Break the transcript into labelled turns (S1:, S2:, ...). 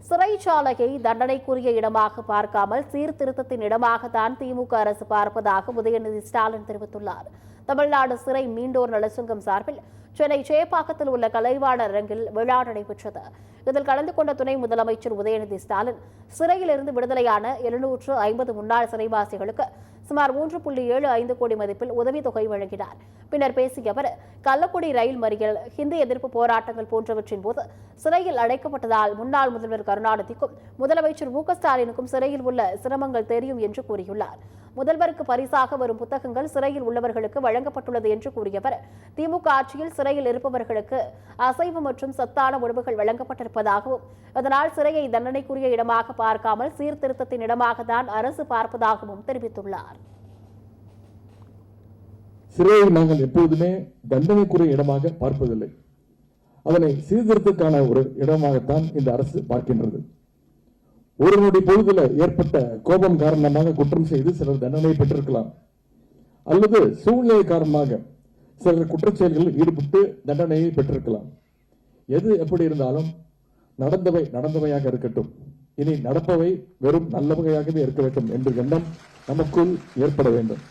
S1: சிறைச்சாலையை தண்டனைக்குரிய இடமாக பார்க்காமல் சீர்திருத்தத்தின் இடமாகத்தான் திமுக அரசு பார்ப்பதாக உதயநிதி ஸ்டாலின் தெரிவித்துள்ளார். தமிழ்நாடு சிறை மீண்டோர் நலச்சங்கம் சார்பில் சென்னை சேப்பாக்கத்தில் உள்ள கலைவாணர் அரங்கில் விழா நடைபெற்றது. இதில் கலந்து கொண்ட துணை முதலமைச்சர் உதயநிதி ஸ்டாலின் சிறையிலிருந்து விடுதலையான 750 முன்னாள் சிறைவாசிகளுக்கு சுமார் 3.75 கோடி மதிப்பில் உதவித்தொகை வழங்கினார். பின்னர் பேசிய அவர், கள்ளக்குடி ரயில் மறியல், ஹிந்தி எதிர்ப்பு போராட்டங்கள் போன்றவற்றின் போது சிறையில் அடைக்கப்பட்டதால் முன்னாள் முதல்வர் கருணாநிதிக்கும் முதலமைச்சர் மு.க.ஸ்டாலினுக்கும் சிறையில் உள்ள சிரமங்கள் தெரியும் என்று கூறியுள்ளார். முதல்வருக்கு பரிசாக வரும் புத்தகங்கள் சிறையில் உள்ளவர்களுக்கு வழங்கப்பட்டுள்ளது என்று கூறியவர், திமுக ஆட்சியில் சிறையில் இருப்பவர்களுக்கு அசைவ மற்றும் சத்தான உணவுகள் வழங்கப்பட்டிருப்பதாகவும், அதனால் சிறையை தண்டனைக்குரிய இடமாக பார்க்காமல் சீர்திருத்தத்தின் இடமாக தான் அரசு பார்ப்பதாகவும் தெரிவித்துள்ளார்.
S2: சிறையை நாங்கள் எப்போதுமே தண்டனைக்குரிய இடமாக பார்ப்பதில்லை, அதனை சீர்திருத்தத்துக்கான ஒரு இடமாகத்தான் இந்த அரசு பார்க்கின்றது. ஒரு நொடி பொழுதுல ஏற்பட்ட கோபம் காரணமாக குற்றம் செய்து சிலர் தண்டனை பெற்றிருக்கலாம், அல்லது சூழ்நிலை காரணமாக சிலர் குற்றச்செயல்களில் ஈடுபட்டு தண்டனையை பெற்றிருக்கலாம். எது எப்படி இருந்தாலும் நடந்தவை நடந்தவையாக இருக்கட்டும், இனி நடப்பவை வெறும் நல்ல வகையாகவே இருக்க வேண்டும் என்ற எண்ணம் நமக்குள் ஏற்பட வேண்டும்.